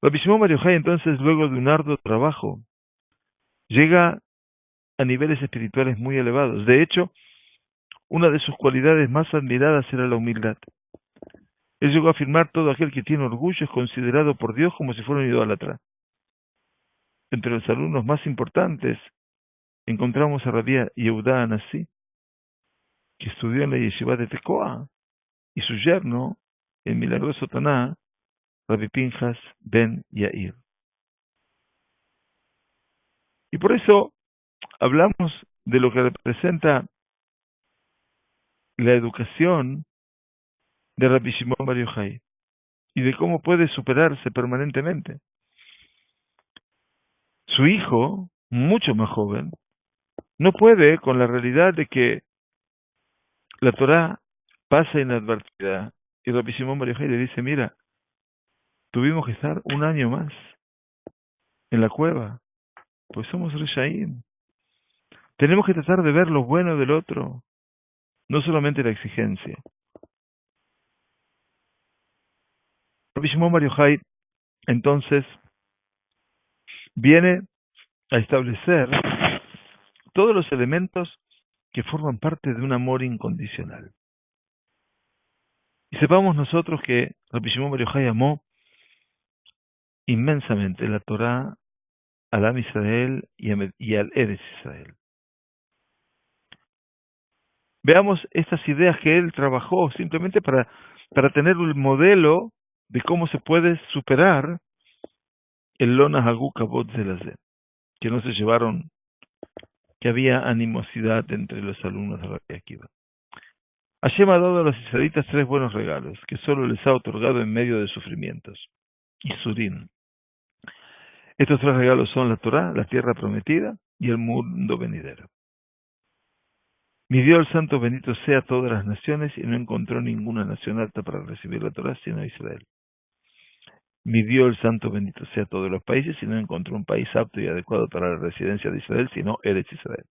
Rabbi Shimon Bar Yochai, entonces, luego de un arduo trabajo, llega a niveles espirituales muy elevados. De hecho, una de sus cualidades más admiradas era la humildad. Él llegó a afirmar: todo aquel que tiene orgullo es considerado por Dios como si fuera un idólatra. Entre los alumnos más importantes encontramos a Rabbi Yehuda Anasí, que estudió en la yeshiva de Tekoa, y su yerno, el milagroso Taná, Rabbi Pinjas ben Yair. Y por eso hablamos de lo que representa la educación de Rabbi Shimon Bar Yochai y de cómo puede superarse permanentemente. Su hijo, mucho más joven, no puede con la realidad de que la Torá pasa inadvertida. Y Rabbi Shimon Bar Yochai le dice: mira, tuvimos que estar un año más en la cueva, pues somos Reshaim. Tenemos que tratar de ver lo bueno del otro, no solamente la exigencia. Rabbi Shimon Bar Yochai, entonces, viene a establecer todos los elementos que forman parte de un amor incondicional. Y sepamos nosotros que Rabbi Shimon Bar Yochai amó inmensamente la Torá, al Am Israel y al Eretz Israel. Veamos estas ideas que él trabajó simplemente para tener un modelo de cómo se puede superar el Lona Hagú Kabot Zelazé, que no se llevaron, que había animosidad entre los alumnos de Rabbi Akiva. Hashem ha dado a los israelitas tres buenos regalos, que solo les ha otorgado en medio de sufrimientos. Isurim. Estos tres regalos son la Torá, la tierra prometida y el mundo venidero. Midió el santo bendito sea a todas las naciones y no encontró ninguna nación apta para recibir la Torá sino Israel. Midió el santo bendito sea a todos los países y no encontró un país apto y adecuado para la residencia de Israel sino Eretz Israel.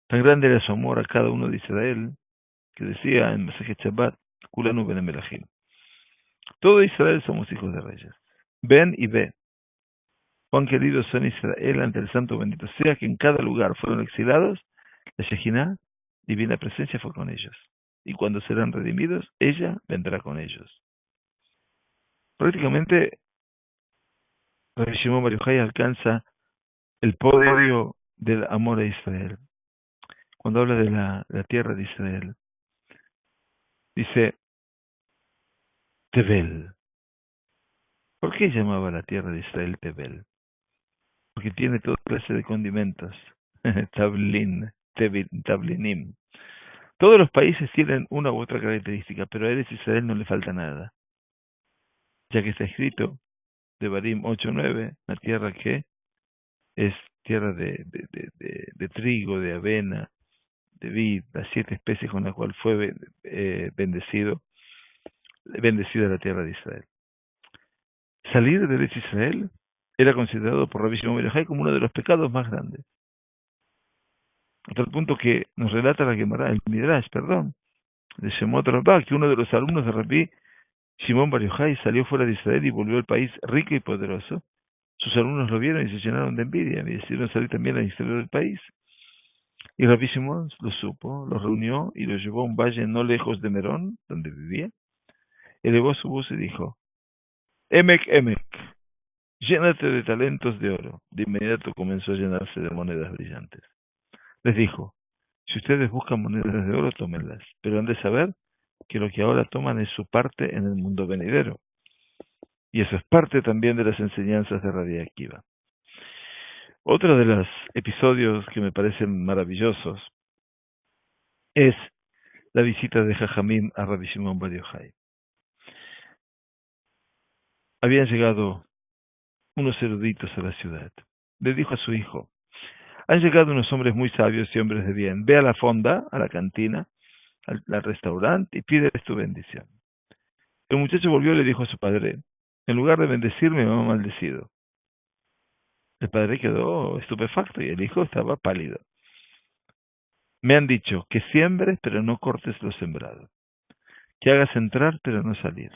Tan grande era su amor a cada uno de Israel que decía en Masejet Shabbat: Kulanu ben Melachim. Todo Israel somos hijos de reyes. Ven y ve. Cuán queridos son Israel ante el santo bendito sea, que en cada lugar fueron exilados. La Shejinah, divina presencia, fue con ellos. Y cuando serán redimidos, ella vendrá con ellos. Prácticamente, Rabbi Shimon Bar Yochai alcanza el poderío del amor a Israel. Cuando habla de la tierra de Israel, dice Tevel. ¿Por qué llamaba la tierra de Israel Tevel? Porque tiene toda clase de condimentos. Tablin, tablinim. Todos los países tienen una u otra característica, pero a Eretz Israel no le falta nada, ya que está escrito, Devarim 8:9, la tierra que es tierra de trigo, de avena, de vid, las 7 especies con las cuales fue bendecida la tierra de Israel. Salir de Eretz Israel era considerado por Rabbi Shimon Bar Yochai como uno de los pecados más grandes. Hasta el punto que nos relata la Gemara, el Midrash, de Shemot Rabbah, que uno de los alumnos de Rabbi Shimon Bar Yochai salió fuera de Israel y volvió al país rico y poderoso. Sus alumnos lo vieron y se llenaron de envidia y decidieron salir también al exterior del país. Y Rabbi Shimon lo supo, lo reunió y lo llevó a un valle no lejos de Merón, donde vivía. Elevó su voz y dijo: Emek, Emek, llénate de talentos de oro. De inmediato comenzó a llenarse de monedas brillantes. Les dijo, si ustedes buscan monedas de oro, tómenlas, pero han de saber que lo que ahora toman es su parte en el mundo venidero. Y eso es parte también de las enseñanzas de Rabbi Akiva. Otro de los episodios que me parecen maravillosos es la visita de Jajamim a Rabbi Shimon Bar Yochai. Habían llegado unos eruditos a la ciudad. Le dijo a su hijo, han llegado unos hombres muy sabios y hombres de bien. Ve a la fonda, a la cantina, al restaurante y pídeles tu bendición. El muchacho volvió y le dijo a su padre, en lugar de bendecirme me ha maldecido. El padre quedó estupefacto y el hijo estaba pálido. Me han dicho que siembres pero no cortes lo sembrado, que hagas entrar pero no salir,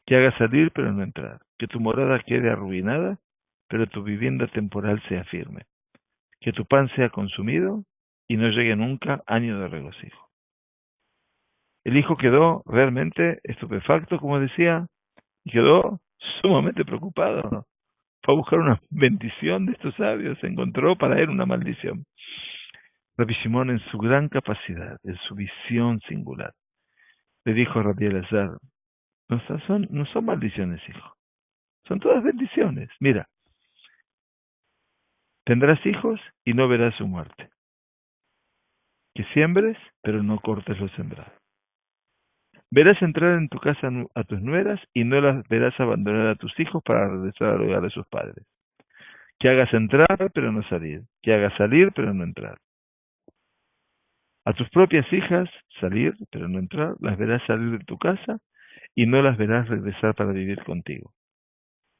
que hagas salir pero no entrar, que tu morada quede arruinada pero tu vivienda temporal sea firme, que tu pan sea consumido y no llegue nunca año de regocijo. El hijo quedó realmente estupefacto, como decía, y quedó sumamente preocupado. Fue a buscar una bendición de estos sabios, encontró para él una maldición. Rabbi Shimon, en su gran capacidad, en su visión singular, le dijo a Rabbi Elazar, no son maldiciones, hijo, son todas bendiciones. Mira, tendrás hijos y no verás su muerte. Que siembres, pero no cortes lo sembrado. Verás entrar en tu casa a tus nueras y no las verás abandonar a tus hijos para regresar al hogar de sus padres. Que hagas entrar, pero no salir. Que hagas salir, pero no entrar. A tus propias hijas salir, pero no entrar, las verás salir de tu casa y no las verás regresar para vivir contigo.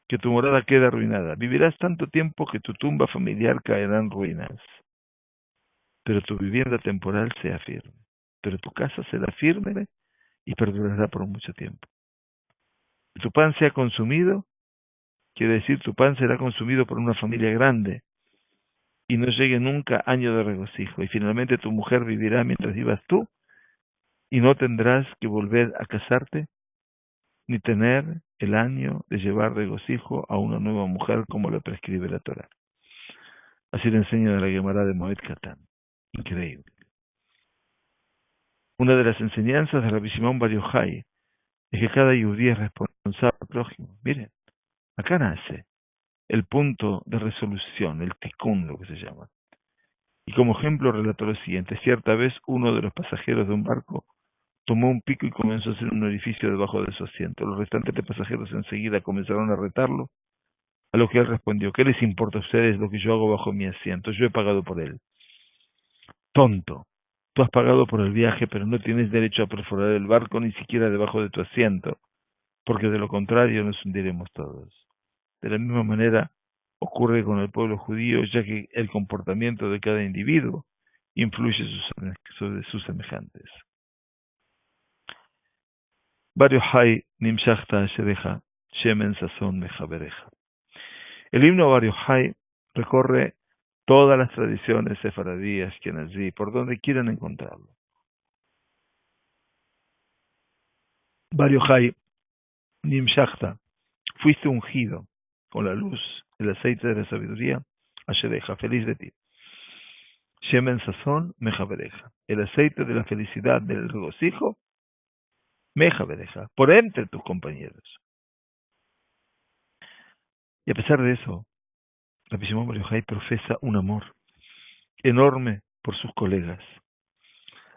Que tu morada quede arruinada. Vivirás tanto tiempo que tu tumba familiar caerá en ruinas. Pero tu vivienda temporal sea firme. Pero tu casa será firme y perdurará por mucho tiempo. Que tu pan sea consumido, quiere decir tu pan será consumido por una familia grande y no llegue nunca año de regocijo. Y finalmente tu mujer vivirá mientras vivas tú y no tendrás que volver a casarte ni tener el año de llevar regocijo a una nueva mujer como lo prescribe la Torá. Así le enseña de la Gemara de Moed Katan. Increíble. Una de las enseñanzas de Rabbi Shimon Bar Yochai es que cada yudí es responsable al prójimo. Miren, acá nace el punto de resolución, el tikkun, lo que se llama. Y como ejemplo relató lo siguiente. Cierta vez uno de los pasajeros de un barco tomó un pico y comenzó a hacer un orificio debajo de su asiento. Los restantes de pasajeros enseguida comenzaron a retarlo, a lo que él respondió, ¿qué les importa a ustedes lo que yo hago bajo mi asiento? Yo he pagado por él. Tonto, tú has pagado por el viaje, pero no tienes derecho a perforar el barco ni siquiera debajo de tu asiento, porque de lo contrario nos hundiremos todos. De la misma manera ocurre con el pueblo judío, ya que el comportamiento de cada individuo influye sobre sus semejantes. Bar Yochai nimshachta ashereja, shemen sazon mejabereja. El himno Bar Yochai recorre todas las tradiciones sefaradíes que allí, por donde quieran encontrarlo. Bar Yochai nimshachta, fuiste ungido con la luz, el aceite de la sabiduría, ashereja, feliz de ti. Shemen sazón mejabereja, el aceite de la felicidad, del regocijo, mejabereja, por entre tus compañeros. Y a pesar de eso, Rabbi Shimon Bar Yochai profesa un amor enorme por sus colegas,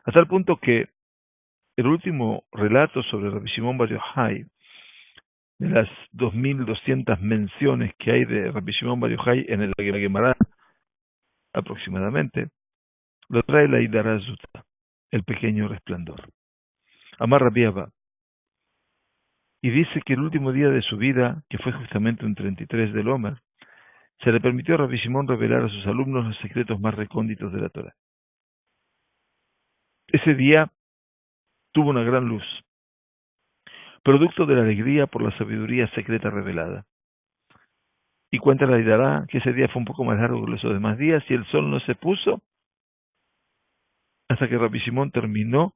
a tal punto que el último relato sobre Rabbi Shimon Bar Yochai, de las 2200 menciones que hay de Rabbi Shimon Bar Yochai en el Gemara aproximadamente, lo trae la Idara Zuta, el pequeño resplandor. Amar Rabbi Abba, y dice que el último día de su vida, que fue justamente un 33 del Omer, se le permitió a Rabbi Shimon revelar a sus alumnos los secretos más recónditos de la Torah. Ese día tuvo una gran luz, producto de la alegría por la sabiduría secreta revelada. Y cuenta la Idara que ese día fue un poco más largo que los demás días y el sol no se puso hasta que Rabbi Shimon terminó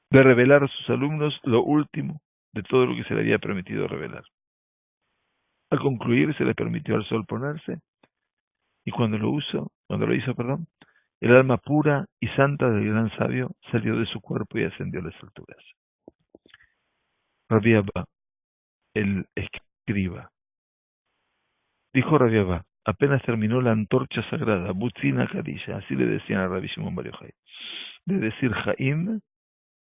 de revelar a sus alumnos lo último de todo lo que se le había permitido revelar. Al concluir se le permitió al sol ponerse, y cuando lo hizo, el alma pura y santa del gran sabio salió de su cuerpo y ascendió a las alturas. Rabbi Abba, el escriba, dijo Rabbi Abba, apenas terminó la antorcha sagrada, Butzina Kadisha, así le decían a Rabbi Shimon Bar Yochai, de decir Jaim,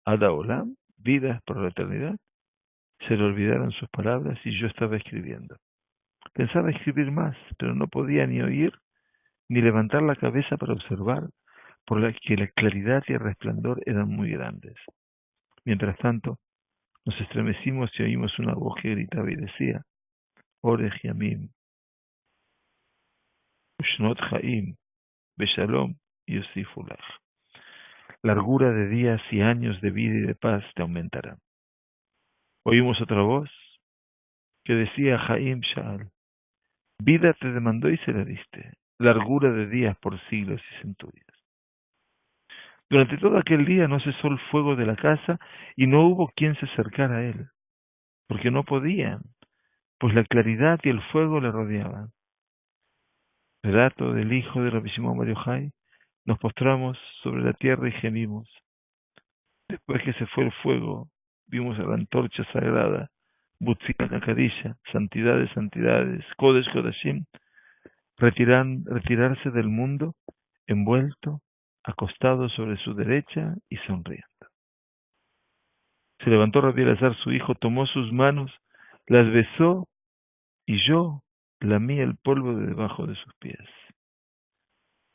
Ada Olam, vida por la eternidad, se le olvidaron sus palabras y yo estaba escribiendo. Pensaba escribir más, pero no podía ni oír ni levantar la cabeza para observar, por la que la claridad y el resplandor eran muy grandes. Mientras tanto, nos estremecimos y oímos una voz que gritaba y decía, Orech Yamim, Ushnot Chaim, Beshalom Yosifulach. Largura de días y años de vida y de paz te aumentarán. Oímos otra voz que decía Jaim Shaal, vida te demandó y se la diste, largura de días por siglos y centurias. Durante todo aquel día no cesó el fuego de la casa y no hubo quien se acercara a él, porque no podían, pues la claridad y el fuego le rodeaban. Relato del hijo de Rabbi Shimon Bar Yochai, nos postramos sobre la tierra y gemimos. Después que se fue el fuego, vimos a la antorcha sagrada, Butzina Kadisha, santidad de santidades, Kodesh Kodashim, retirarse del mundo, envuelto, acostado sobre su derecha y sonriendo. Se levantó Rabbi Elazar, su hijo, tomó sus manos, las besó y yo lamí el polvo de debajo de sus pies.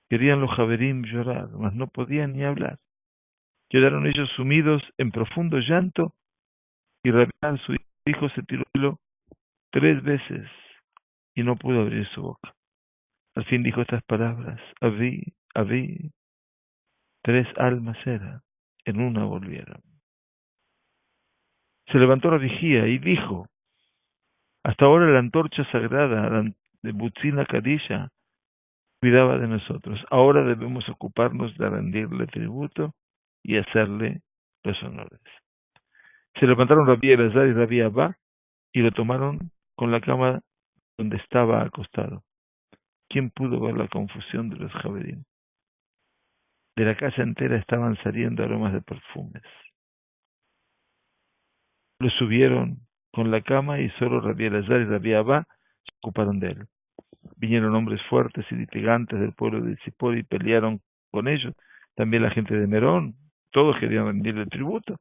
Querían los Javerim llorar, mas no podían ni hablar. Quedaron ellos sumidos en profundo llanto y Rabbi Elazar, su hijo, se tiró 3 veces y no pudo abrir su boca. Al fin dijo estas palabras, Abí, 3 almas eran, en una volvieron. Se levantó la vigía y dijo, hasta ahora la antorcha sagrada de Butzina Kadisha cuidaba de nosotros. Ahora debemos ocuparnos de rendirle tributo y hacerle los honores. Se levantaron Rabbi Elazar y Rabbi Abba y lo tomaron con la cama donde estaba acostado. ¿Quién pudo ver la confusión de los Javerín? De la casa entera estaban saliendo aromas de perfumes. Lo subieron con la cama y solo Rabbi Elazar y Rabbi Abba se ocuparon de él. Vinieron hombres fuertes y litigantes del pueblo de Tzipor y pelearon con ellos. También la gente de Merón, todos querían rendirle tributo,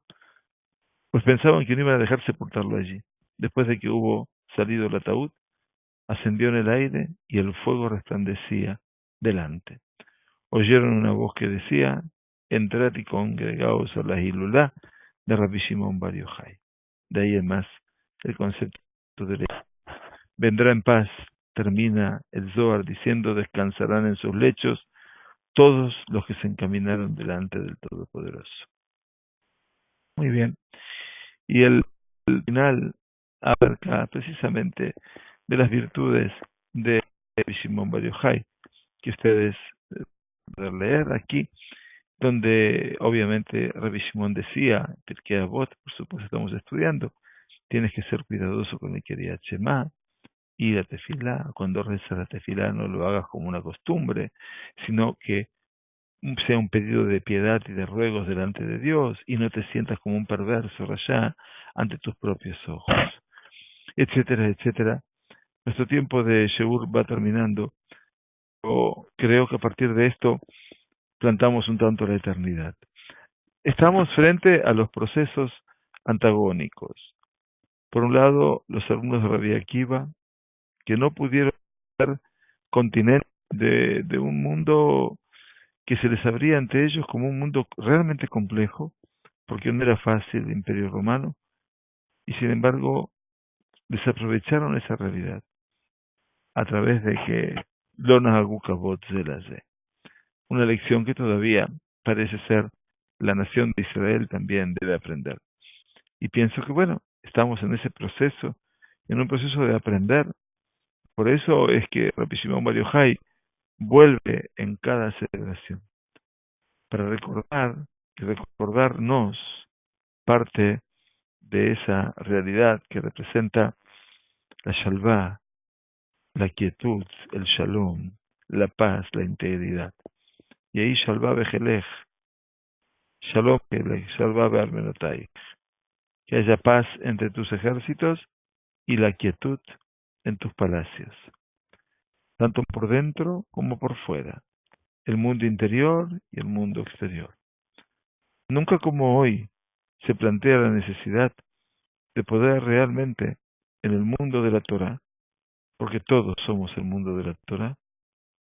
pues pensaban que no iban a dejar sepultarlo allí. Después de que hubo salido el ataúd, ascendió en el aire y el fuego resplandecía delante. Oyeron una voz que decía, entrad y congregaos a la Hilulá de Rabbi Shimon Bar Yochai. De ahí en más el concepto de la vendrá en paz, termina el Zohar diciendo, descansarán en sus lechos todos los que se encaminaron delante del Todopoderoso. Muy bien. Y el final abarca precisamente de las virtudes de Shimon Bar Yochai, que ustedes pueden leer aquí, donde obviamente Rabbi Shimon decía, Pirkei Avot, por supuesto estamos estudiando, tienes que ser cuidadoso con el Kriyat Shema, y la tefilá, cuando rezas la tefilá no lo hagas como una costumbre, sino que sea un pedido de piedad y de ruegos delante de Dios, y no te sientas como un perverso rayá ante tus propios ojos, etcétera, etcétera. Nuestro tiempo de Sheur va terminando. Yo creo que a partir de esto plantamos un tanto la eternidad. Estamos frente a los procesos antagónicos. Por un lado, los alumnos de Rabbi Akiva, que no pudieron ser continente de un mundo que se les abría ante ellos como un mundo realmente complejo, porque no era fácil el Imperio Romano, y sin embargo desaprovecharon esa realidad a través de que Lona Agukabot Zelazé, una lección que todavía parece ser la nación de Israel también debe aprender. Y pienso que bueno, estamos en ese proceso, en un proceso de aprender. Por eso es que Rabbi Shimon Bar Yochai vuelve en cada celebración, para recordar y recordarnos parte de esa realidad que representa la Shalvá, la quietud, el shalom, la paz, la integridad. Y ahí Shalva Bejelech, Shalom Kelech, Shalva Be'armenotai. Que haya paz entre tus ejércitos y la quietud en tus palacios, tanto por dentro como por fuera, el mundo interior y el mundo exterior. Nunca como hoy se plantea la necesidad de poder realmente en el mundo de la Torah, porque todos somos el mundo de la Torah,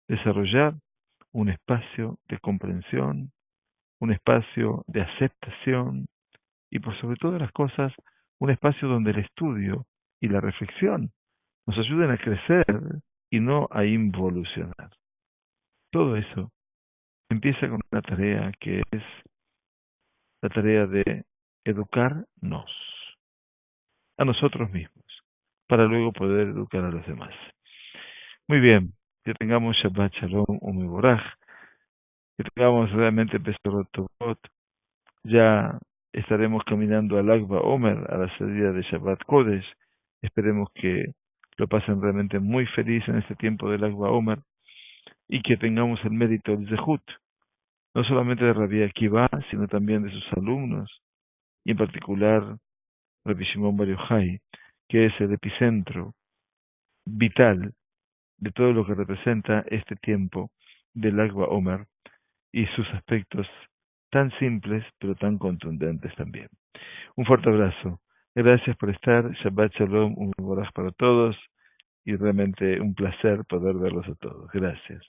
desarrollar un espacio de comprensión, un espacio de aceptación y por sobre todas las cosas, un espacio donde el estudio y la reflexión nos ayuden a crecer y no a involucionar. Todo eso empieza con una tarea que es la tarea de educarnos a nosotros mismos, para luego poder educar a los demás. Muy bien, que tengamos Shabbat Shalom Umiboraj, que tengamos realmente Besorot Tovot. Ya estaremos caminando al Agba Omer, a la salida de Shabbat Kodesh. Esperemos que lo pasen realmente muy feliz en este tiempo del Agba Omer y que tengamos el mérito del Zehut, no solamente de Rabbi Akiva, sino también de sus alumnos, y en particular Rabbi Shimon Bar Yochai, que es el epicentro vital de todo lo que representa este tiempo del Agba Omer y sus aspectos tan simples pero tan contundentes también. Un fuerte abrazo. Gracias por estar. Shabbat Shalom, un Boraj para todos y realmente un placer poder verlos a todos. Gracias.